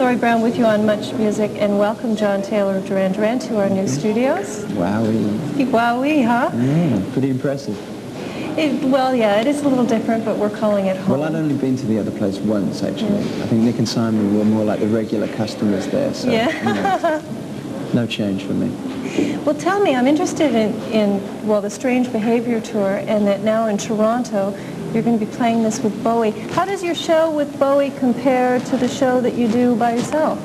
Laurie Brown with you on MuchMusic, and welcome John Taylor of Duran Duran to our new studios. Wowee. Wowee, huh? Pretty impressive. Well, yeah, it is a little different, but we're calling it home. Well, I'd only been to the other place once, actually. I think Nick and Simon were more like the regular customers there, so no change for me. Well, tell me, I'm interested in the Strange Behavior Tour, and that now in Toronto, you're going to be playing this with Bowie. How does your show with Bowie compare to the show that you do by yourself?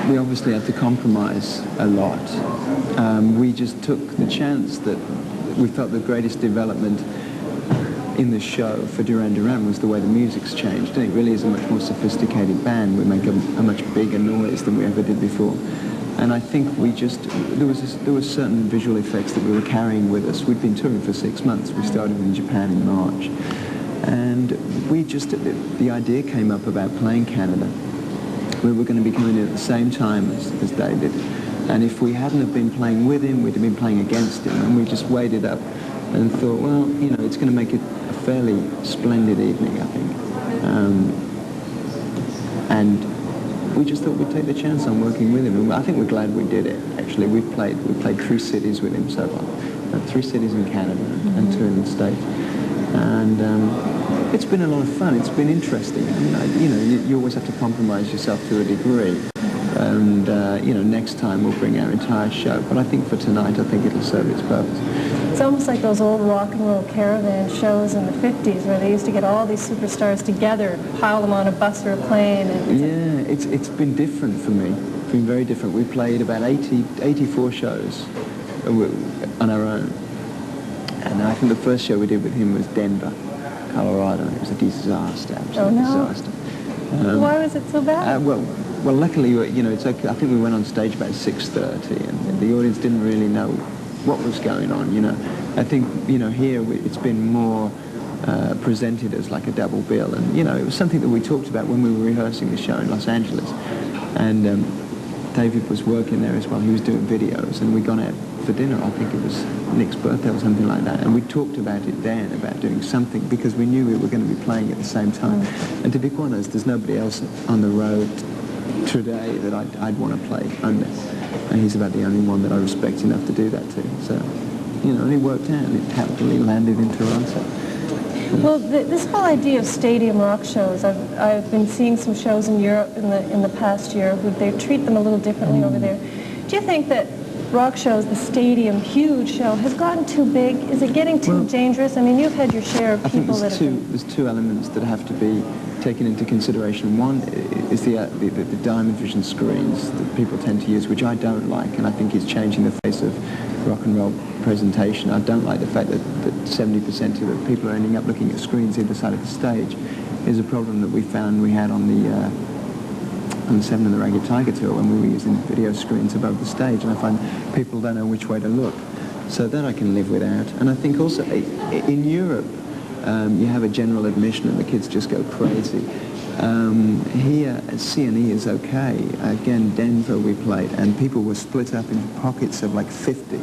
We obviously had to compromise a lot. We just took the chance that we felt the greatest development in the show for Duran Duran was the way the music's changed. And it really is a much more sophisticated band. We make a much bigger noise than we ever did before. And I think we just, there was certain visual effects that we were carrying with us. We'd been touring for 6 months. We started in Japan in March. And we just, the idea came up about playing Canada. We were going to be coming in at the same time as David. And if we hadn't have been playing with him, we'd have been playing against him. And we just weighed it up and thought, well, you know, it's going to make it a fairly splendid evening, I think. And we just thought we'd take the chance on working with him, and I think we're glad we did it. Actually, we played 3 cities with him so far, 3 cities in Canada and 2 in the States, and it's been a lot of fun. It's been interesting. I mean, you know, you always have to compromise yourself to a degree, and you know, next time we'll bring our entire show. But I think for tonight, I think it'll serve its purpose. It's almost like those old rock and roll caravan shows in the 50s where they used to get all these superstars together, pile them on a bus or a plane. And it's been different for me. It's been very different. We played about 84 shows on our own. And I think the first show we did with him was Denver, Colorado. It was a disaster, absolute disaster. Why was it so bad? Well, luckily, you know, it's okay. I think we went on stage about 6:30, and the audience didn't really know what was going on, you know. I think, you know, here it's been more presented as like a double bill, and, you know, it was something that we talked about when we were rehearsing the show in Los Angeles. And David was working there as well. He was doing videos, and we'd gone out for dinner. I think it was Nick's birthday or something like that, and we talked about it then, about doing something, because we knew we were going to be playing at the same time. And to be quite honest, there's nobody else on the road today that I'd want to play under. And he's about the only one that I respect enough to do that to. So, you know, and it worked out, and it happily landed in Toronto. Well, this whole idea of stadium rock shows, I've been seeing some shows in Europe in the past year who they treat them a little differently over there. Do you think that rock shows, the stadium, huge show, has gotten too big? Is it getting too dangerous? I mean, you've had your share of people that have there's 2 elements that have to be taken into consideration. One is the diamond vision screens that people tend to use, which I don't like, and I think is changing the face of rock and roll presentation. I don't like the fact that 70% of the people are ending up looking at screens either side of the stage. Is a problem that we found we had on the 7 and the Ragged Tiger tour when we were using video screens above the stage, and I find people don't know which way to look. So that I can live without. And I think also in Europe, you have a general admission and the kids just go crazy. Here, C&E is okay. Again, Denver we played, and people were split up in pockets of like 50,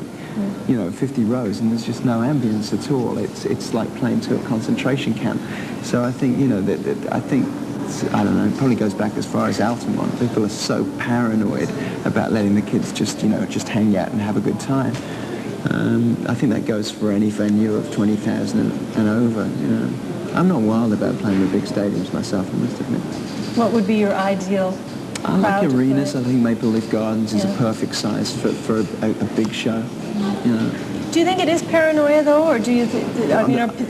you know, 50 rows, and there's just no ambience at all. It's like playing to a concentration camp. So I think, you know, I don't know, it probably goes back as far as Altamont. People are so paranoid about letting the kids just, you know, just hang out and have a good time. I think that goes for any venue of 20,000 and over, you know. I'm not wild about playing with big stadiums myself, I must admit. What would be your ideal I like arenas. I think Maple Leaf Gardens is a perfect size for a big show, you know. Do you think it is paranoia, though, or do you are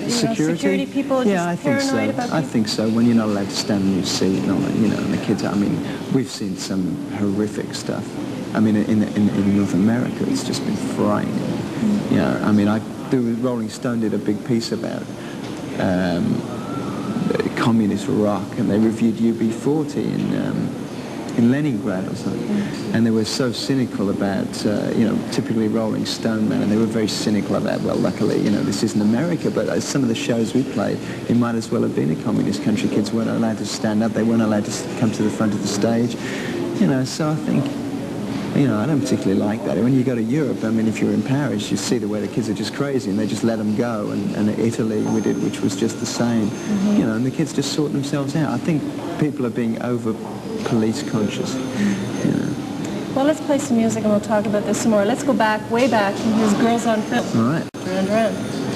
security people just paranoid about people? I think so. When you're not allowed to stand in your seat, and all that, you know, and the kids. I mean, we've seen some horrific stuff. I mean, in North America, it's just been frightening. You know, I mean, Rolling Stone did a big piece about communist rock, and they reviewed UB40 in Leningrad or something, and they were so cynical about, you know, typically Rolling Stone, man, and they were very cynical about, well, luckily, you know, this isn't America, but some of the shows we played, it might as well have been a communist country. Kids weren't allowed to stand up, they weren't allowed to come to the front of the stage, you know, so I think You know, I don't particularly like that. When you go to Europe, I mean, if you're in Paris, you see the way the kids are just crazy and they just let them go. And Italy we did, which was just the same. You know, and the kids just sort themselves out. I think people are being over police conscious. You know. Well, let's play some music and we'll talk about this some more. Let's go back, way back, and here's Girls on Film. All right. Duran Duran.